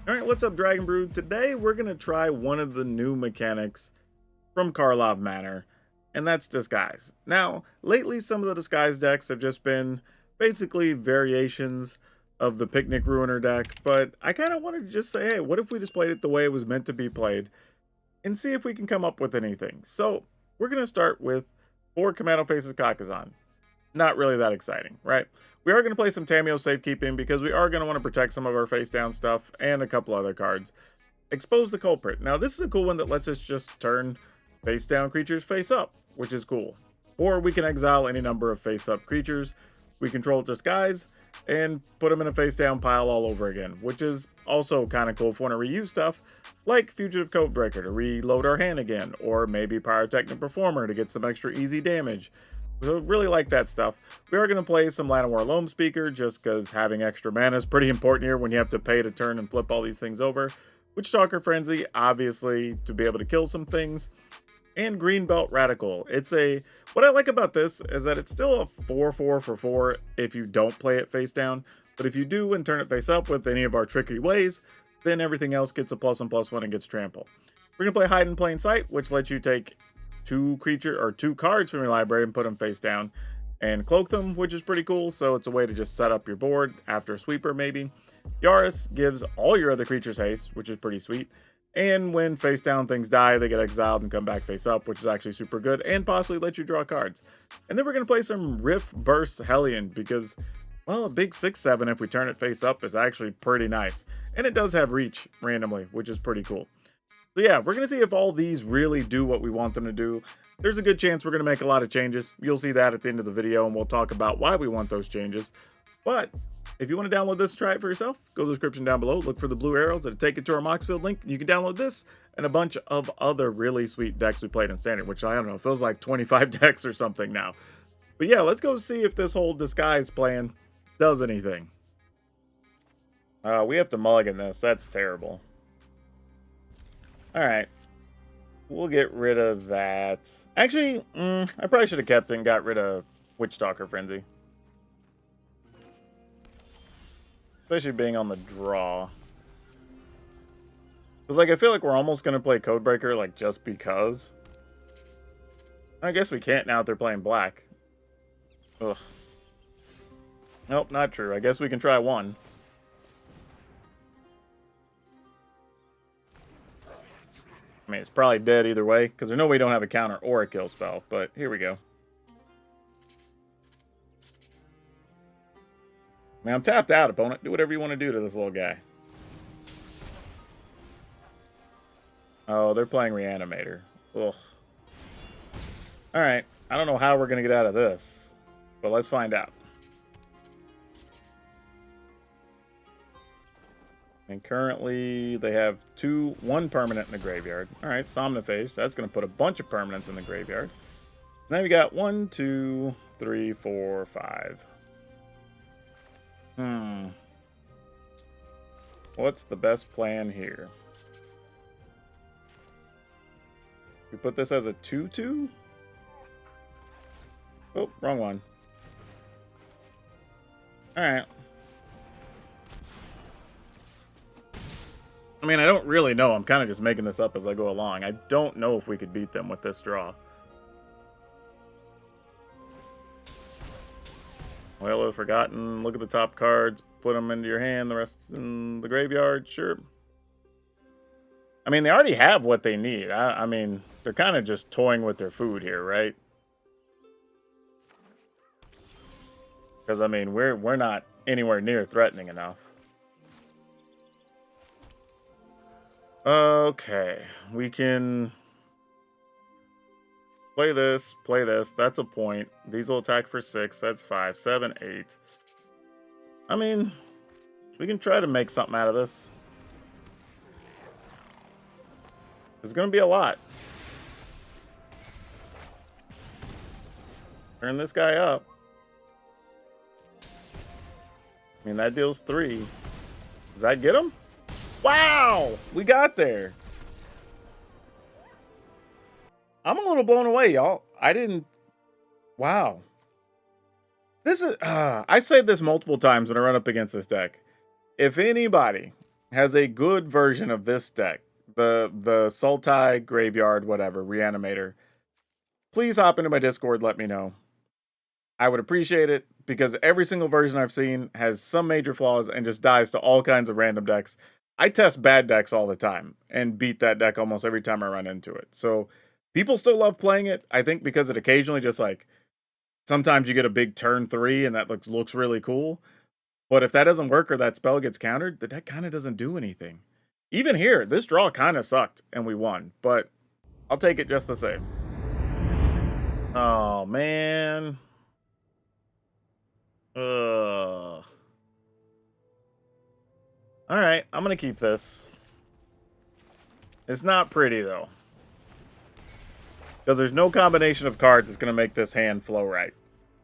Alright, what's up, Dragon Brood? Today we're going to try one of the new mechanics from Karlov Manor, and that's Disguise. Now, lately some of the Disguise decks have just been basically variations of the Picnic Ruiner deck, but I kind of wanted to just say, hey, what if we just played it the way it was meant to be played, and see if we can come up with anything. So, we're going to start with 4 Commando Faces Kakazan. Not really that exciting, right? We are going to play some Tamiyo Safekeeping because we are going to want to protect some of our face down stuff and a couple other cards. Expose the Culprit. Now, this is a cool one that lets us just turn face down creatures face up, which is cool. Or we can exile any number of face up creatures. We control Disguise and put them in a face down pile all over again, which is also kind of cool if we want to reuse stuff like Fugitive Codebreaker to reload our hand again, or maybe Pyrotechnic Performer to get some extra easy damage. So really like that stuff. We are going to play some Llanowar Loam Speaker just because having extra mana is pretty important here when you have to pay to turn and flip all these things over. Witchstalker Frenzy, obviously, to be able to kill some things. And Greenbelt Radical. What I like about this is that it's still a 4/4 for 4 if you don't play it face down. But if you do and turn it face up with any of our tricky ways, then everything else gets a +1/+1 and gets trample. We're going to play Hide in Plain Sight, which lets you take 2 cards from your library and put them face down and cloak them, which is pretty cool. So it's a way to just set up your board after a sweeper maybe. Yaris gives all your other creatures haste, which is pretty sweet. And when face down things die, they get exiled and come back face up, which is actually super good and possibly let you draw cards. And then we're going to play some Rift Burst Hellion because, well, a big 6/7 if we turn it face up is actually pretty nice. And it does have reach randomly, which is pretty cool. So yeah, we're going to see if all these really do what we want them to do. There's a good chance we're going to make a lot of changes. You'll see that at the end of the video, and we'll talk about why we want those changes. But if you want to download this and try it for yourself, go to the description down below. Look for the blue arrows that'll take you to our Moxfield link. You can download this and a bunch of other really sweet decks we played in Standard, which I don't know, feels like 25 decks or something now. But yeah, let's go see if this whole Disguise plan does anything. We have to mulligan this. That's terrible. Alright. We'll get rid of that. Actually, I probably should have kept it and got rid of Witchstalker Frenzy. Especially being on the draw. Because, like, I feel like we're almost going to play Codebreaker, like, just because. I guess we can't now that they're playing black. Ugh. Nope, not true. I guess we can try one. I mean, it's probably dead either way, because there's no way we don't have a counter or a kill spell, but here we go. I mean, I'm tapped out, opponent. Do whatever you want to do to this little guy. Oh, they're playing Reanimator. Ugh. Alright, I don't know how we're going to get out of this, but let's find out. And currently, they have 1 permanent in the graveyard. Alright, Somniface. That's going to put a bunch of permanents in the graveyard. Now we got 1, 2, 3, 4, 5. What's the best plan here? We put this as a 2/2? Oh, wrong one. Alright. I mean, I don't really know. I'm kind of just making this up as I go along. I don't know if we could beat them with this draw. Well, I've forgotten. Look at the top cards. Put them into your hand. The rest in the graveyard. Sure. I mean, they already have what they need. I mean, they're kind of just toying with their food here, right? Because, I mean, we're not anywhere near threatening enough. Okay, we can play this, that's a point. These will attack for 6, that's 5, 7, 8. I mean, we can try to make something out of this. There's going to be a lot. Turn this guy up. I mean, that deals 3. Does that get him? Wow! We got there. I'm a little blown away, y'all. I didn't... Wow. This is... I said this multiple times when I run up against this deck. If anybody has a good version of this deck, the Sultai Graveyard, whatever, Reanimator, please hop into my Discord, let me know. I would appreciate it, because every single version I've seen has some major flaws and just dies to all kinds of random decks. I test bad decks all the time and beat that deck almost every time I run into it. So people still love playing it, I think, because it occasionally just like, sometimes you get a big turn 3 and that looks really cool. But if that doesn't work or that spell gets countered, the deck kind of doesn't do anything. Even here, this draw kind of sucked and we won, but I'll take it just the same. Oh, man. Alright, I'm gonna keep this. It's not pretty, though. Because there's no combination of cards that's gonna make this hand flow right.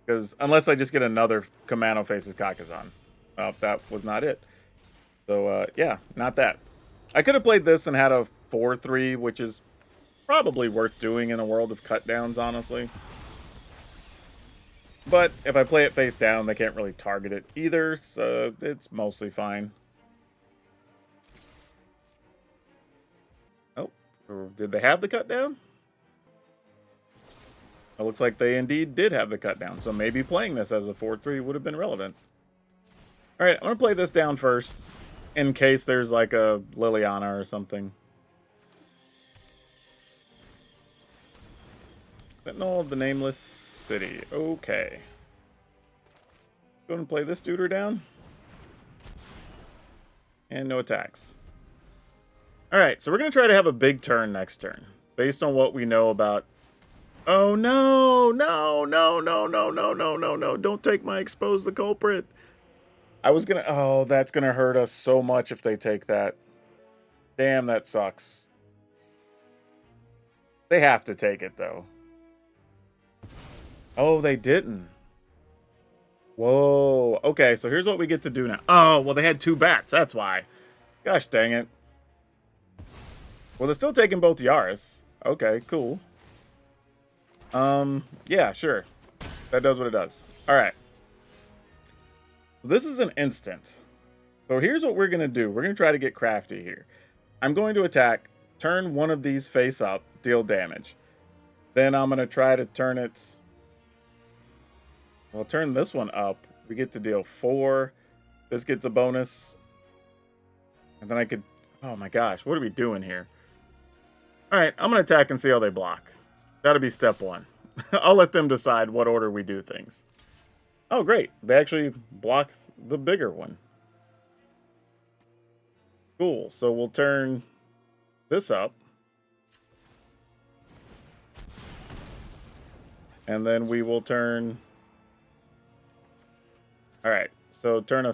Because unless I just get another Kamano Faces Kakazan. That was not it. So, yeah, not that. I could have played this and had a 4-3, which is probably worth doing in a world of cut downs, honestly. But if I play it face down, they can't really target it either, so it's mostly fine. Oh, did they have the cut down? It looks like they indeed did have the cut down, so maybe playing this as a 4-3 would have been relevant. Alright, I'm going to play this down first, in case there's like a Liliana or something. Sentinel of the Nameless City. Okay. Go and play this duder down. And no attacks. Alright, so we're going to try to have a big turn next turn, based on what we know about... Oh no! No, no, no, no, no, no, no, no. Don't take my Expose the Culprit. I was gonna... Oh, that's gonna hurt us so much if they take that. Damn, that sucks. They have to take it, though. Oh, they didn't. Whoa. Okay, so here's what we get to do now. Oh, well, they had 2 bats. That's why. Gosh dang it. Well, they're still taking both Yaris. Okay, cool. Yeah, sure. That does what it does. Alright. This is an instant. So here's what we're going to do. We're going to try to get crafty here. I'm going to attack, turn one of these face up, deal damage. Then I'm going to try to turn it... Well, turn this one up. We get to deal 4. This gets a bonus. And then I could... Oh my gosh, what are we doing here? Alright, I'm going to attack and see how they block. That'll be step 1. I'll let them decide what order we do things. Oh, great. They actually block the bigger one. Cool. So we'll turn this up. And then we will turn... Alright. So turn a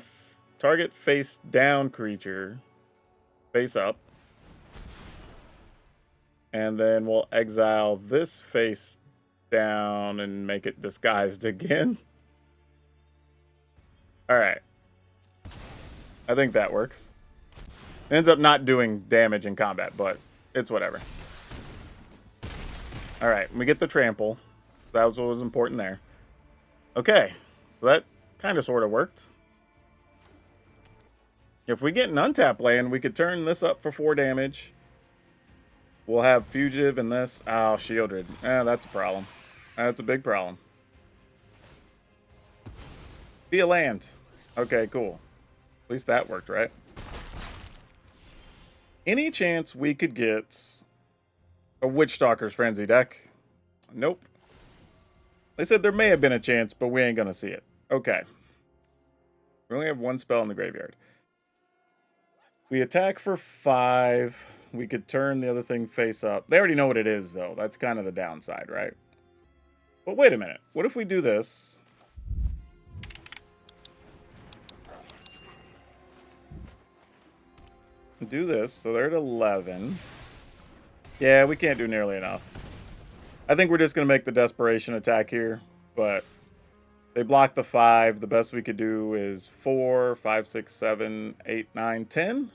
target face down creature face up. And then we'll exile this face down and make it disguised again. Alright. I think that works. It ends up not doing damage in combat, but it's whatever. Alright, we get the trample. That was what was important there. Okay, so that kind of sort of worked. If we get an untap land, we could turn this up for 4 damage. We'll have Fugitive and this. Oh, Shieldred. That's a problem. That's a big problem. Be a land. Okay, cool. At least that worked, right? Any chance we could get a Witchstalker's Frenzy deck? Nope. They said there may have been a chance, but we ain't gonna see it. Okay. We only have 1 spell in the graveyard. We attack for 5. We could turn the other thing face up. They already know what it is, though. That's kind of the downside, right? But wait a minute. What if we do this? Do this, so they're at 11. Yeah, we can't do nearly enough. I think we're just going to make the desperation attack here, but they block the 5. The best we could do is 4, 5, 6, 7, 8, 9, 10.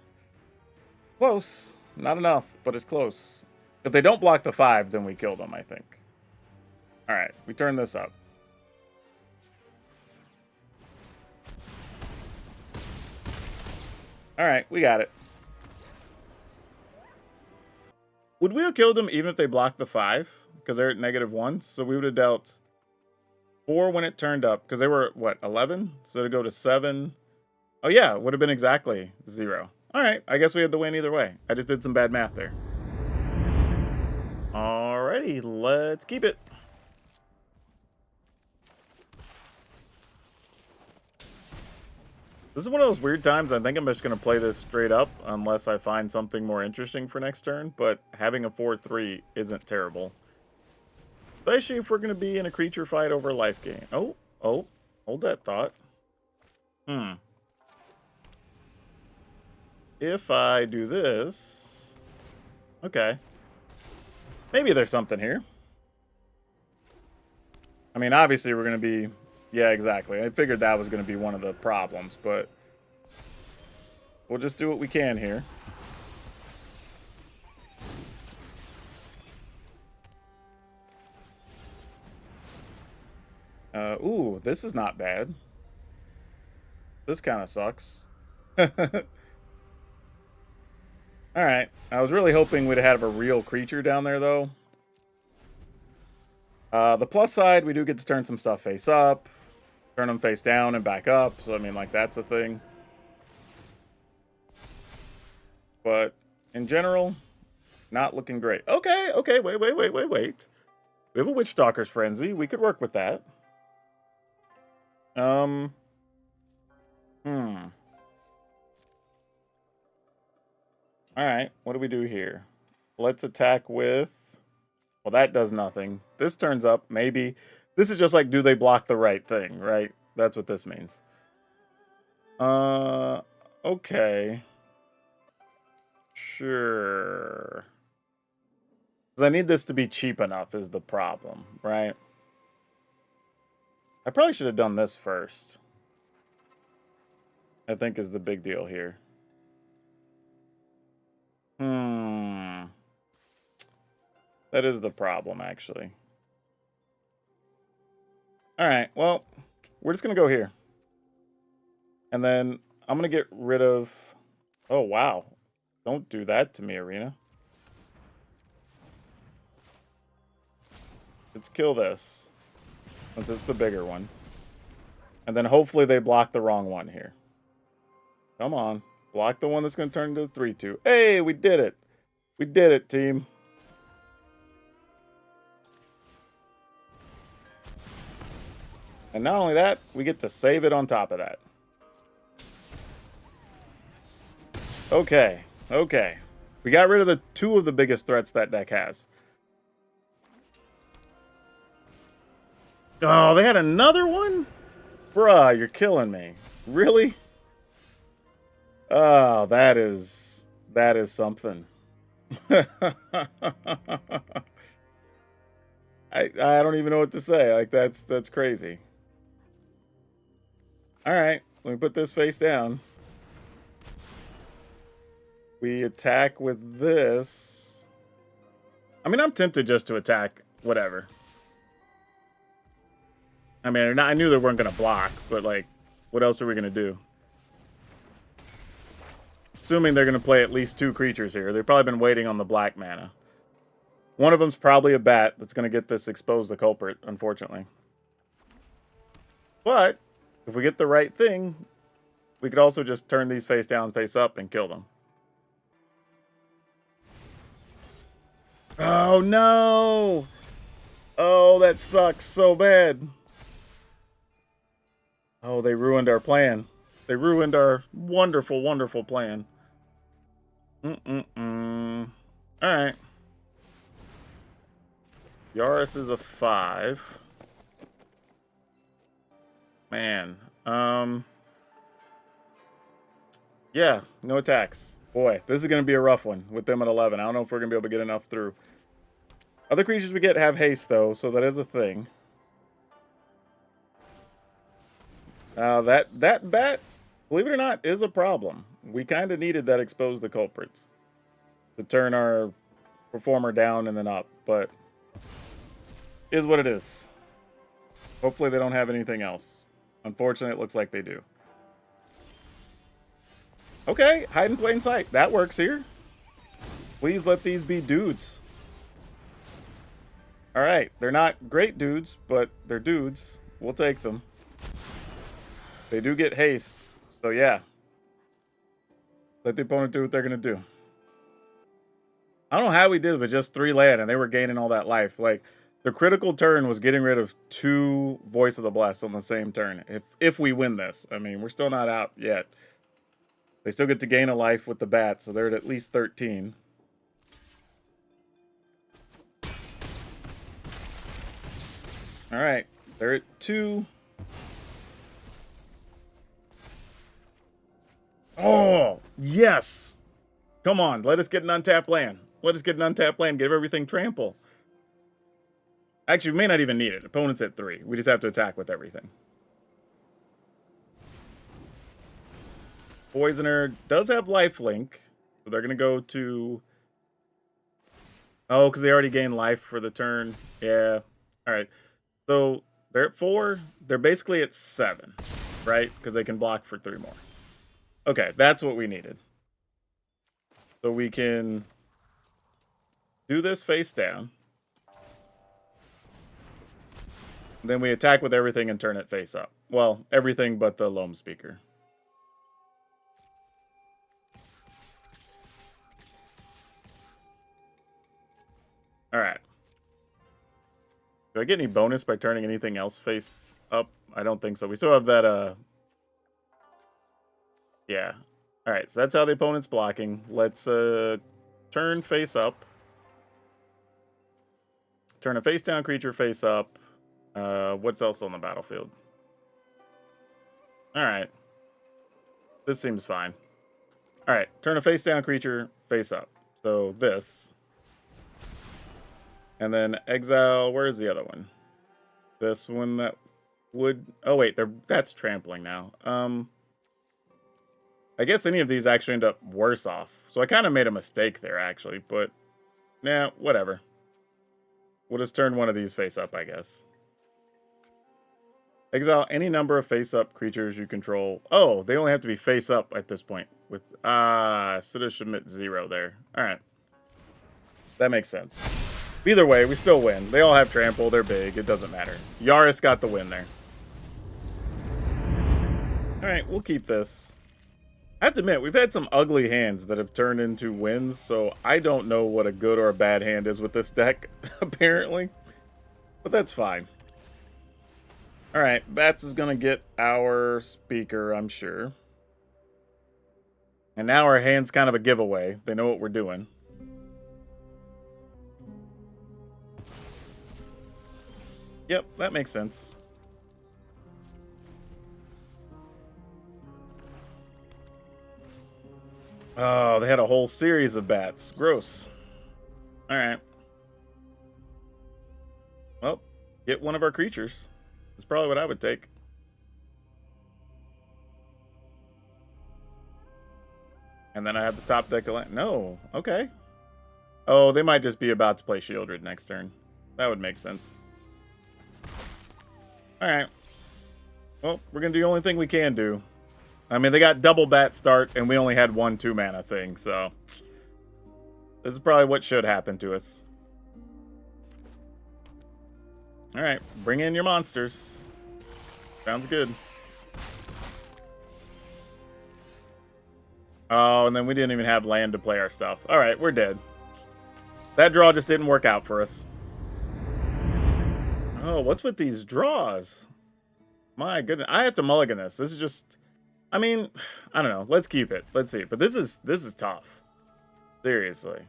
Close. Not enough, but it's close. If they don't block the 5, then we kill them, I think. Alright, we turn this up. Alright, we got it. Would we have killed them even if they blocked the 5? Because they're at -1. So we would have dealt 4 when it turned up. Because they were, what, 11? So to go to 7. Oh, yeah. Would have been exactly 0. All right. I guess we had the win either way. I just did some bad math there. Alrighty. Let's keep it. This is one of those weird times. I think I'm just going to play this straight up unless I find something more interesting for next turn. But having a 4-3 isn't terrible. Especially if we're going to be in a creature fight over a life gain. Oh, hold that thought. If I do this... Okay. Maybe there's something here. I mean, obviously we're going to be... Yeah, exactly. I figured that was going to be one of the problems, but we'll just do what we can here. Ooh, this is not bad. This kind of sucks. Alright, I was really hoping we'd have a real creature down there, though. The plus side, we do get to turn some stuff face up. Turn them face down and back up. So, I mean, like, that's a thing. But, in general, not looking great. Okay, wait. We have a Witch Stalker's Frenzy. We could work with that. Alright, what do we do here? Let's attack with... Well, that does nothing. This turns up, maybe... This is just like, do they block the right thing, right? That's what this means. Okay. Sure. Because I need this to be cheap enough is the problem, right? I probably should have done this first. I think is the big deal here. That is the problem, actually. Alright, well, we're just going to go here. And then I'm going to get rid of... Oh, wow. Don't do that to me, Arena. Let's kill this. Since it's the bigger one. And then hopefully they block the wrong one here. Come on. Block the one that's going to turn into a 3-2. Hey, we did it. We did it, team. And not only that, we get to save it on top of that. Okay. We got rid of the 2 of the biggest threats that deck has. Oh, they had another one? Bruh, you're killing me. Really? Oh, that is something. I don't even know what to say. Like, that's crazy. Alright, let me put this face down. We attack with this. I mean, I'm tempted just to attack whatever. I mean, I knew they weren't going to block, but, like, what else are we going to do? Assuming they're going to play at least 2 creatures here. They've probably been waiting on the black mana. One of them's probably a bat that's going to get this exposed the culprit, unfortunately. But if we get the right thing, we could also just turn these face down, face up, and kill them. Oh, no! Oh, that sucks so bad. Oh, they ruined our plan. They ruined our wonderful, wonderful plan. Alright. Yaris is a 5. Man. Yeah, no attacks. Boy, this is going to be a rough one with them at 11. I don't know if we're going to be able to get enough through. Other creatures we get have haste, though, so that is a thing. That bat, believe it or not, is a problem. We kind of needed that expose the culprits to turn our performer down and then up, but is what it is. Hopefully they don't have anything else. Unfortunately, it looks like they do. Okay, hide in plain sight. That works here. Please let these be dudes. Alright, they're not great dudes, but they're dudes. We'll take them. They do get haste, so yeah. Let the opponent do what they're going to do. I don't know how we did with just 3 land, and they were gaining all that life. Like, the critical turn was getting rid of 2 Voice of the Blessed on the same turn. If we win this. I mean, we're still not out yet. They still get to gain a life with the bat, so they're at least 13. Alright, they're at 2. Oh, yes! Come on, let us get an untapped land. Let us get an untapped land, give everything trample. Actually, we may not even need it. Opponent's at 3. We just have to attack with everything. Poisoner does have lifelink, so they're going to go to... Oh, because they already gained life for the turn. Yeah. Alright. So, they're at 4. They're basically at 7, right? Because they can block for 3 more. Okay, that's what we needed. So we can do this face down. Then we attack with everything and turn it face up. Well, everything but the Loam Speaker. Alright. Do I get any bonus by turning anything else face up? I don't think so. We still have that, yeah. Alright, so that's how the opponent's blocking. Let's, turn face up. Turn a face down creature face up. What's else on the battlefield? Alright. This seems fine. Alright, turn a face down creature face up. So this. And then exile, where is the other one? This one that would... Oh wait, that's trampling now. I guess any of these actually end up worse off. So I kind of made a mistake there, actually. But, nah, whatever. We'll just turn one of these face up, I guess. Exile any number of face-up creatures you control. Oh, they only have to be face-up at this point. With, should have submit 0 there. Alright. That makes sense. Either way, we still win. They all have trample, they're big, it doesn't matter. Yaris got the win there. Alright, we'll keep this. I have to admit, we've had some ugly hands that have turned into wins, so I don't know what a good or a bad hand is with this deck, apparently. But that's fine. Alright, Bats is going to get our speaker, I'm sure. And now our hand's kind of a giveaway. They know what we're doing. Yep, that makes sense. Oh, they had a whole series of bats. Gross. Alright. Well, get one of our creatures. That's probably what I would take. And then I have the top deck of land. No. Okay. Oh, they might just be about to play Shieldred next turn. That would make sense. Alright. Well, we're going to do the only thing we can do. I mean, they got double bat start, and we only had 1 2-mana thing, so... This is probably what should happen to us. Alright, bring in your monsters. Sounds good. Oh, and then we didn't even have land to play our stuff. Alright, we're dead. That draw just didn't work out for us. Oh, what's with these draws? My goodness, I have to mulligan this. This is just... I mean, I don't know. Let's keep it. Let's see. But this is tough. Seriously.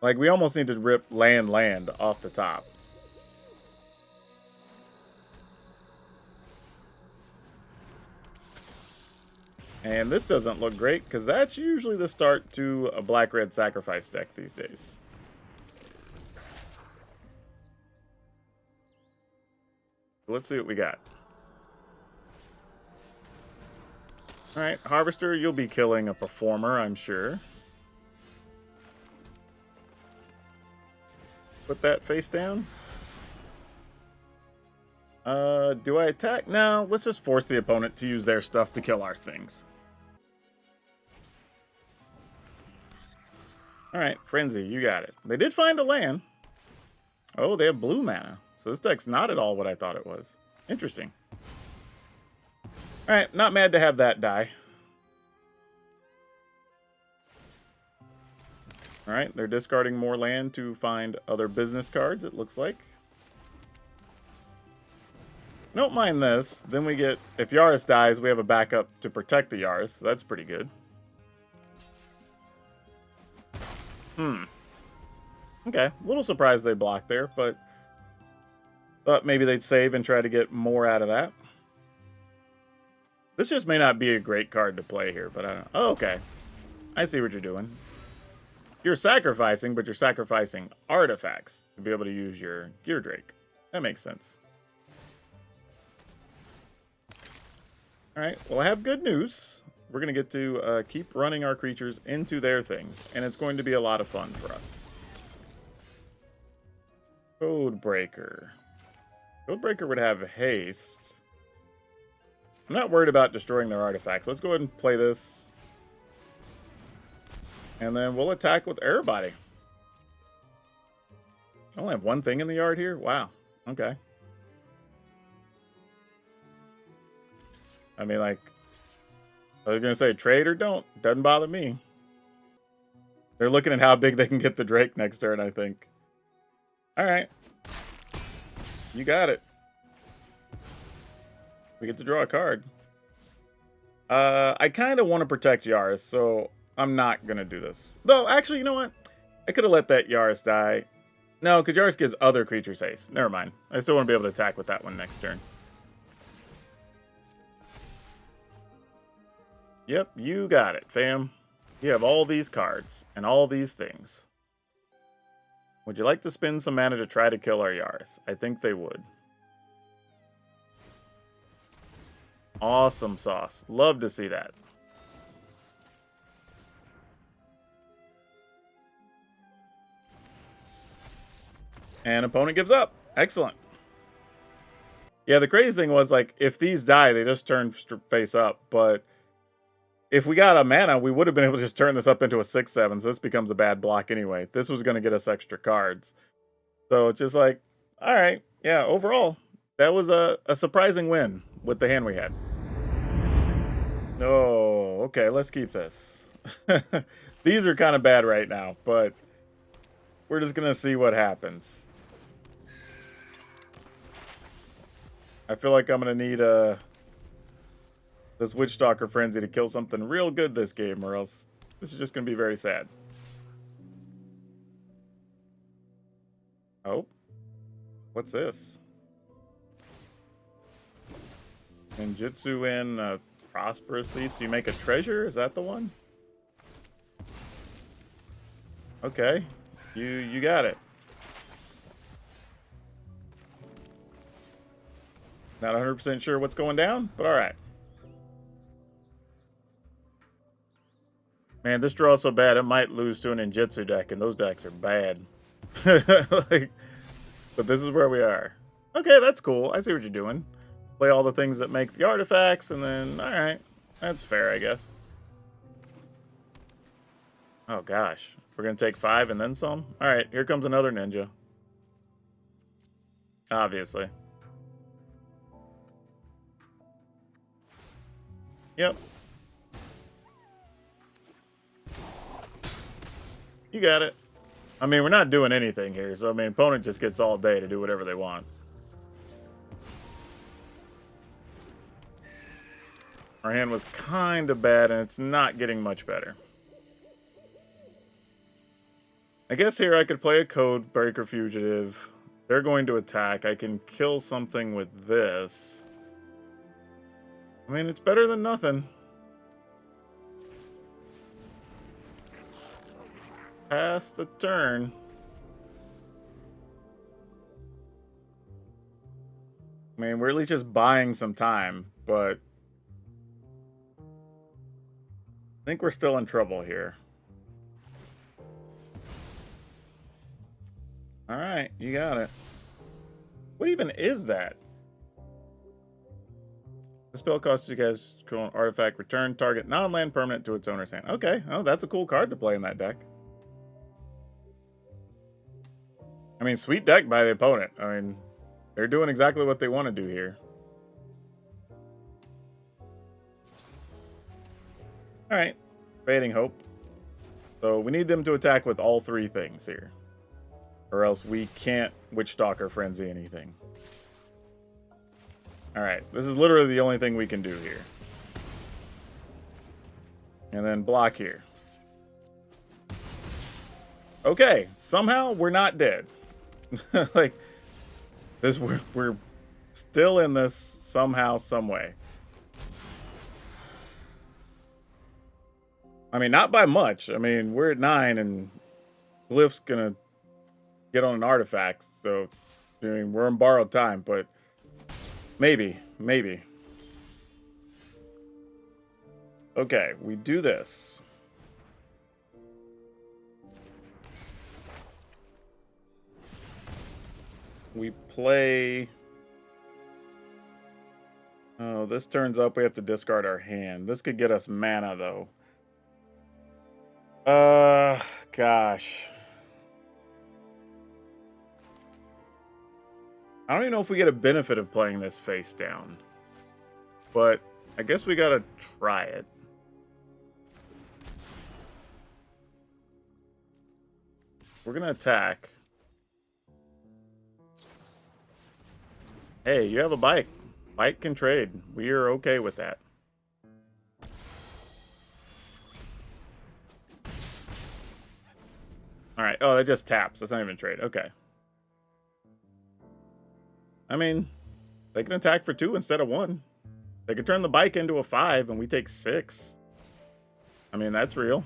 Like, we almost need to rip land off the top. And this doesn't look great, because that's usually the start to a black-red sacrifice deck these days. Let's see what we got. Alright, Harvester, you'll be killing a Performer, I'm sure. Put that face down. Do I attack? No, let's just force the opponent to use their stuff to kill our things. Alright, Frenzy, you got it. They did find a land. Oh, they have blue mana. So this deck's not at all what I thought it was. Interesting. Alright, not mad to have that die. Alright, they're discarding more land to find other business cards, it looks like. Don't mind this. Then we get, if Yaris dies, we have a backup to protect the Yaris. So that's pretty good. Okay, a little surprised they blocked there, but thought maybe they'd save and try to get more out of that. This just may not be a great card to play here, but I don't know. Oh, okay. I see what you're doing. You're sacrificing, but you're sacrificing artifacts to be able to use your Gear Drake. That makes sense. Alright, well I have good news. We're going to get to keep running our creatures into their things, and it's going to be a lot of fun for us. Codebreaker. Codebreaker would have haste. I'm not worried about destroying their artifacts. Let's go ahead and play this. And then we'll attack with Air Body. I only have one thing in the yard here? Wow. Okay. I mean, like, I was going to say trade or don't. Doesn't bother me. They're looking at how big they can get the Drake next turn, I think. Alright. You got it. We get to draw a card. I kind of want to protect Yaris, so I'm not going to do this. Though, actually, you know what? I could have let that Yaris die. No, because Yaris gives other creatures haste. Never mind. I still want to be able to attack with that one next turn. Yep, you got it, fam. You have all these cards and all these things. Would you like to spend some mana to try to kill our Yaris? I think they would. Awesome sauce. Love to see that. And opponent gives up. Excellent. Yeah, the crazy thing was, like, if these die, they just turn face up. But if we got a mana, we would have been able to just turn this up into a 6/7. So this becomes a bad block anyway. This was going to get us extra cards. So it's just like, all right. Yeah, overall, that was a surprising win with the hand we had. Oh, okay, let's keep this. These are kind of bad right now, but we're just going to see what happens. I feel like I'm going to need this Witchstalker Frenzy to kill something real good this game, or else this is just going to be very sad. Oh. What's this? Ninjutsu in Prosperous Thief, so you make a treasure? Is that the one? Okay. You got it. Not 100% sure what's going down, but alright. Man, this draw's so bad, it might lose to a Ninjutsu deck, and those decks are bad. Like, but this is where we are. Okay, that's cool. I see what you're doing. Play all the things that make the artifacts, and then, alright. That's fair, I guess. Oh, gosh. We're going to take 5 and then some? Alright, here comes another ninja. Obviously. Yep. You got it. I mean, we're not doing anything here, so I mean, opponent just gets all day to do whatever they want. Our hand was kind of bad, and it's not getting much better. I guess here I could play a Codebreaker Fugitive. They're going to attack. I can kill something with this. I mean, it's better than nothing. Pass the turn. I mean, we're at least just buying some time, but I think we're still in trouble here. Alright, you got it. What even is that? The spell costs you guys an artifact, return target non-land permanent to its owner's hand. Okay, oh, that's a cool card to play in that deck. I mean, sweet deck by the opponent. I mean, they're doing exactly what they want to do here. Alright, Fading Hope. So we need them to attack with all three things here. Or else we can't Witchstalker Frenzy anything. Alright, this is literally the only thing we can do here. And then block here. Okay, somehow we're not dead. Like, this we're still in this somehow, some way. I mean, not by much. I mean, we're at 9 and Glyph's gonna get on an artifact, so I mean, we're in borrowed time, but maybe. Okay, we do this. We play... Oh, this turns up. We have to discard our hand. This could get us mana, though. Gosh. I don't even know if we get a benefit of playing this face down. But I guess we gotta try it. We're gonna attack. Hey, you have a bike. Bike can trade. We are okay with that. Alright. Oh, that just taps. That's not even a trade. Okay. I mean, they can attack for 2 instead of 1. They could turn the bike into a 5 and we take 6. I mean, that's real.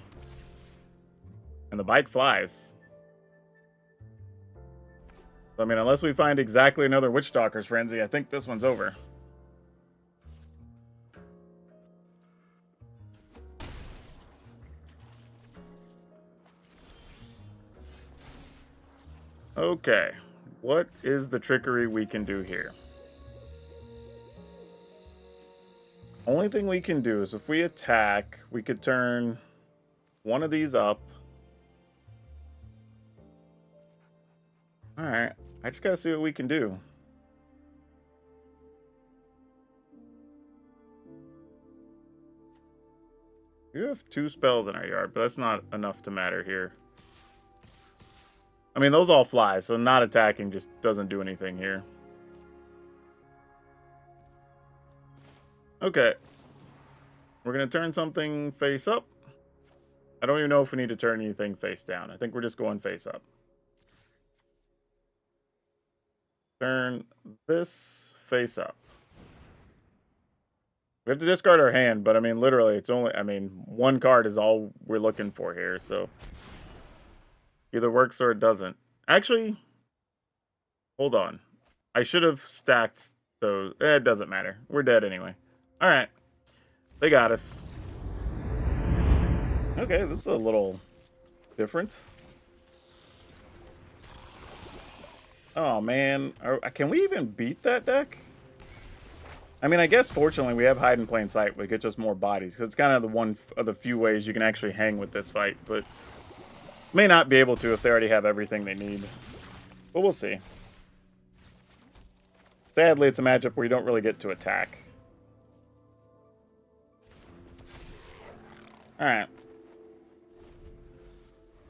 And the bike flies. I mean, unless we find exactly another Witchstalker's Frenzy, I think this one's over. Okay. What is the trickery we can do here? Only thing we can do is if we attack, we could turn one of these up. Alright. I just gotta see what we can do. We have 2 spells in our yard, but that's not enough to matter here. I mean, those all fly, so not attacking just doesn't do anything here. Okay. We're going to turn something face up. I don't even know if we need to turn anything face down. I think we're just going face up. Turn this face up. We have to discard our hand, but I mean, literally, it's only, I mean, 1 card is all we're looking for here, so either works or it doesn't. Actually, hold on. I should have stacked those. It doesn't matter. We're dead anyway. All right. They got us. Okay, this is a little different. Oh, man. Can we even beat that deck? I mean, I guess fortunately we have Hide in Plain Sight, which gets us more bodies. Because it's kind of the one of the few ways you can actually hang with this fight. But may not be able to if they already have everything they need. But we'll see. Sadly, it's a matchup where you don't really get to attack. Alright.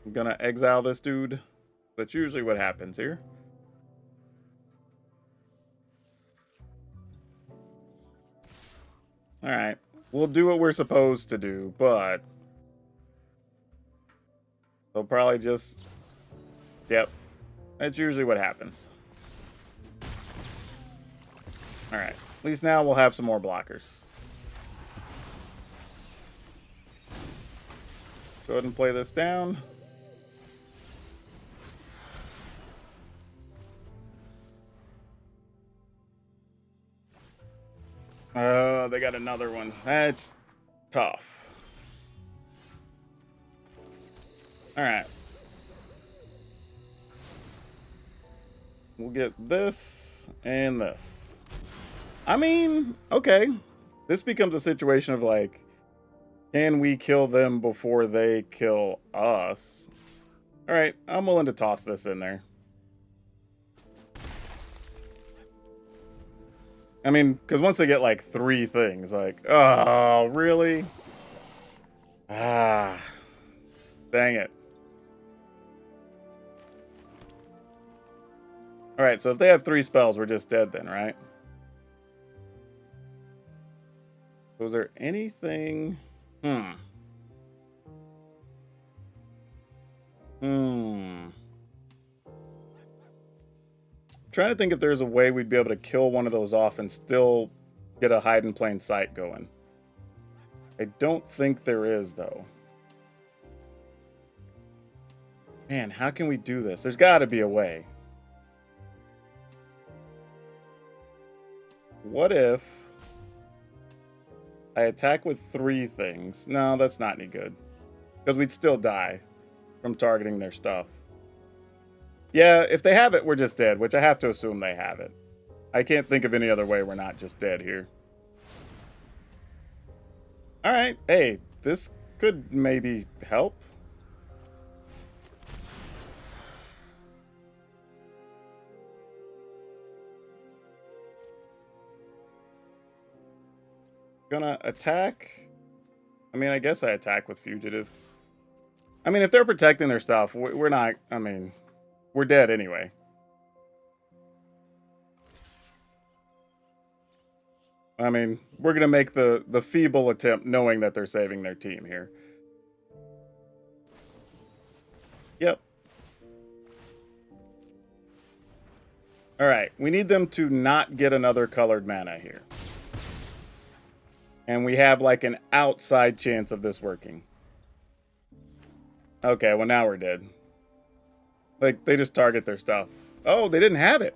I'm gonna exile this dude. That's usually what happens here. Alright. We'll do what we're supposed to do, but they'll probably just... Yep. That's usually what happens. Alright. At least now we'll have some more blockers. Go ahead and play this down. They got another one. That's tough. Alright. We'll get this and this. I mean, okay. This becomes a situation of like, can we kill them before they kill us? Alright, I'm willing to toss this in there. I mean, because once they get like 3 things, like, oh, really? Ah, dang it. All right, so if they have 3 spells, we're just dead then, right? Was there anything? Hmm. I'm trying to think if there's a way we'd be able to kill one of those off and still get a hide in plain sight going. I don't think there is, though. Man, how can we do this? There's got to be a way. What if I attack with 3 things? No, that's not any good. Because we'd still die from targeting their stuff. Yeah, if they have it, we're just dead, which I have to assume they have it. I can't think of any other way we're not just dead here. Alright, hey, this could maybe help. Gonna attack. I mean, I guess I attack with Fugitive. I mean, if they're protecting their stuff, we're not, I mean, we're dead anyway. I mean, we're going to make the feeble attempt knowing that they're saving their team here. Yep. All right, we need them to not get another colored mana here. And we have like an outside chance of this working. Okay, well now we're dead. Like, they just target their stuff. Oh, they didn't have it.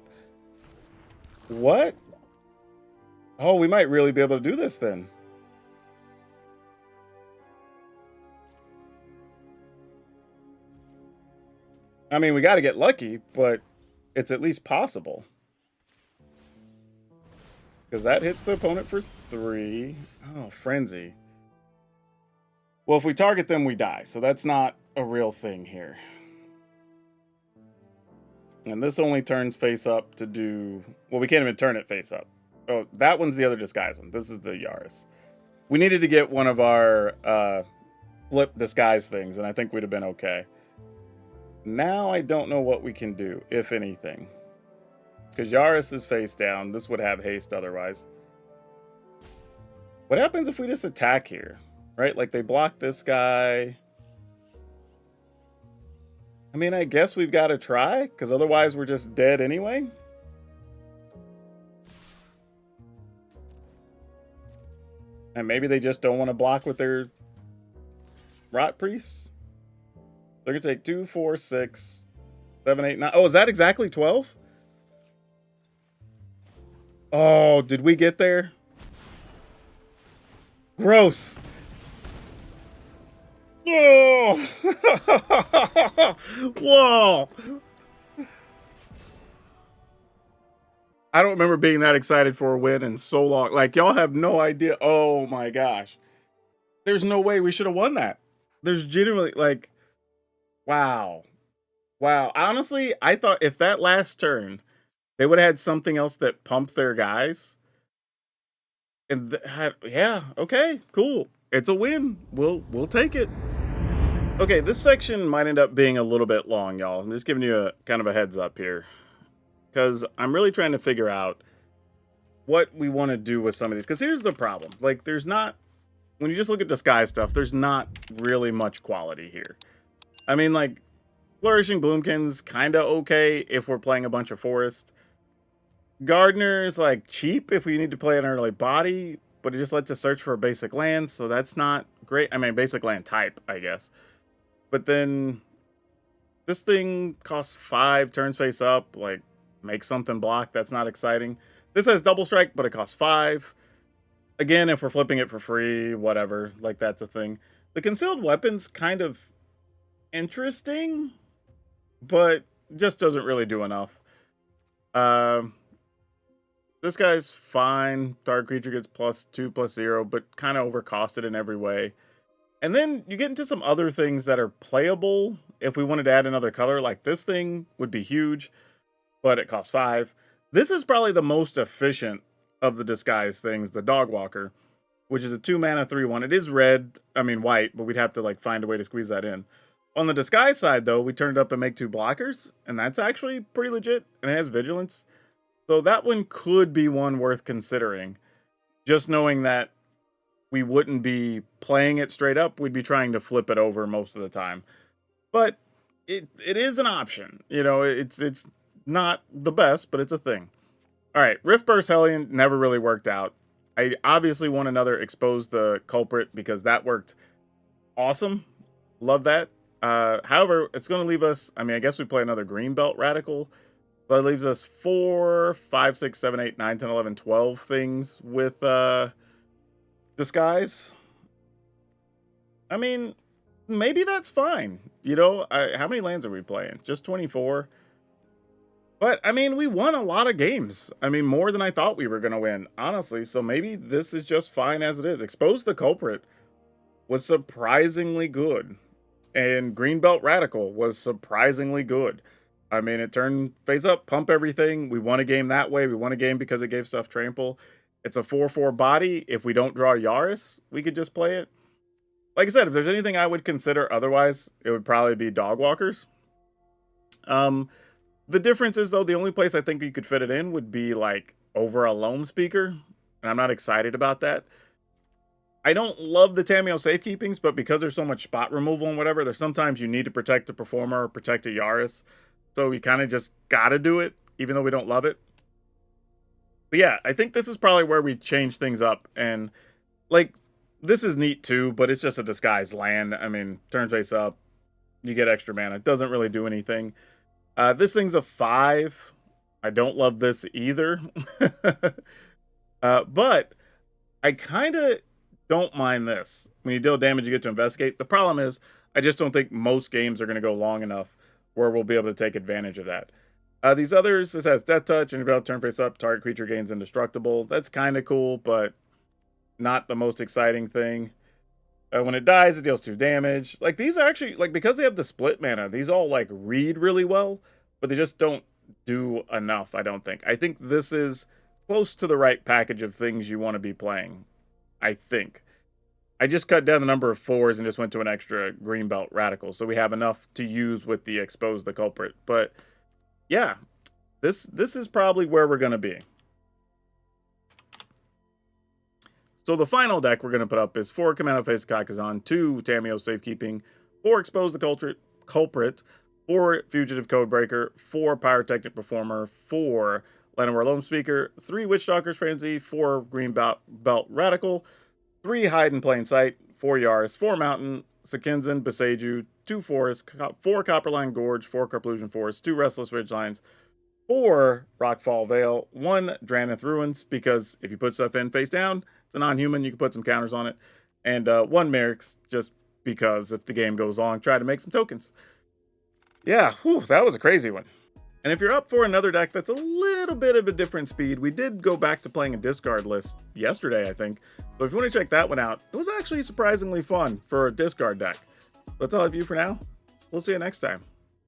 What? Oh, we might really be able to do this then. I mean, we got to get lucky, but it's at least possible. Because that hits the opponent for 3. Oh, Frenzy. Well, if we target them, we die. So that's not a real thing here. And this only turns face up to do... Well, we can't even turn it face up. Oh, that one's the other disguise one. This is the Yaris. We needed to get one of our flip disguise things, and I think we'd have been okay. Now I don't know what we can do, if anything. Because Yaris is face down. This would have haste otherwise. What happens if we just attack here? Right? Like, they block this guy. I mean, I guess we've got to try, because otherwise we're just dead anyway. And maybe they just don't want to block with their Rot Priests. They're going to take 2, 4, 6, 7, 8, 9. Oh, is that exactly 12? Oh, did we get there? Gross. Oh. Whoa. I don't remember being that excited for a win in so long. Like, y'all have no idea. Oh my gosh. There's no way we should have won that. There's genuinely, like, wow. Wow. Honestly, I thought if that last turn, they would have had something else that pumped their guys. And yeah, okay, cool. It's a win. We'll take it. Okay, this section might end up being a little bit long, y'all. I'm just giving you a kind of a heads up here. Because I'm really trying to figure out what we want to do with some of these. Because here's the problem. Like, there's not... When you just look at disguise stuff, there's not really much quality here. I mean, like, Flourishing Bloomkin's kind of okay if we're playing a bunch of forest. Gardener's, like, cheap if we need to play an early body, but it just lets us search for a basic land, so that's not great. I mean, basic land type, I guess. But then this thing costs 5 turns face up, like, make something block. That's not exciting. This has double strike, but it costs 5. Again, if we're flipping it for free, whatever, like, that's a thing. The concealed weapon's kind of interesting, but just doesn't really do enough. This guy's fine. Target creature gets +2/+0, but kind of overcosted in every way. And then you get into some other things that are playable. If we wanted to add another color, like this thing would be huge, but it costs 5. This is probably the most efficient of the disguise things, the Dog Walker, which is a 2-mana 3/1. It is red, I mean white, but we'd have to like find a way to squeeze that in. On the disguise side, though, we turned up and make 2 blockers, and that's actually pretty legit, and it has vigilance. So that one could be one worth considering. Just knowing that we wouldn't be playing it straight up, we'd be trying to flip it over most of the time. But it is an option. You know, it's not the best, but it's a thing. All right, Rift Burst Hellion never really worked out. I obviously want another Expose the Culprit because that worked awesome. Love that. However, it's going to leave us, I mean, I guess we play another Greenbelt Radical. So that leaves us 4, 5, 6, 7, 8, 9, 10, 11, 12 things with Disguise. I mean, maybe that's fine. You know, how many lands are we playing? Just 24. But, I mean, we won a lot of games. I mean, more than I thought we were going to win, honestly. So maybe this is just fine as it is. Expose the Culprit was surprisingly good. And Greenbelt Radical was surprisingly good. I mean, it turned face up, pump everything. We won a game that way. We won a game because it gave stuff trample. It's a 4/4 body. If we don't draw Yaris, we could just play it. Like I said, if there's anything I would consider otherwise, it would probably be Dog Walkers. The difference is, though, the only place I think you could fit it in would be, like, over a Loam Speaker. And I'm not excited about that. I don't love the Tamiyo safekeepings, but because there's so much spot removal and whatever, there's sometimes you need to protect a Performer or protect a Yaris. So we kind of just gotta do it, even though we don't love it. But yeah, I think this is probably where we change things up. And, like, this is neat too, but it's just a disguised land. I mean, turn face up, you get extra mana. It doesn't really do anything. This thing's a 5. I don't love this either. But I kind of don't mind this. When you deal damage, you get to investigate. The problem is, I just don't think most games are going to go long enough where we'll be able to take advantage of that. These others, this has Death Touch, and if you turn face up, target creature gains indestructible. That's kind of cool, but not the most exciting thing. When it dies, it deals 2 damage. Like, these are actually, like, because they have the split mana, these all, like, read really well, but they just don't do enough, I don't think. I think this is close to the right package of things you want to be playing, I think. I just cut down the number of 4s and just went to an extra Greenbelt Radical, so we have enough to use with the Expose the Culprit. But, yeah, this is probably where we're going to be. So the final deck we're going to put up is 4 Commando Face Kakazan, 2 Tamiyo Safekeeping, 4 Expose the Culprit, 4 Fugitive Codebreaker, 4 Pyrotechnic Performer, 4 Llanowar Loam Speaker, 3 Witchstalker's Frenzy, 4 Greenbelt Radical, 3 Hide in Plain Sight, 4 Yaris, 4 Mountain, Sakinzan, Beseju, 2 Forest, 4 Copperline Gorge, 4 Carplusion Forest, 2 Restless Ridgelines, 4 Rockfall Vale, 1 Drannith Ruins, because if you put stuff in face down, it's a non-human, you can put some counters on it, and 1 Merrick's, just because if the game goes long, try to make some tokens. Yeah, whew, that was a crazy one. And if you're up for another deck that's a little bit of a different speed, we did go back to playing a discard list yesterday, I think. So if you want to check that one out, it was actually surprisingly fun for a discard deck. That's all I have for you for now. We'll see you next time.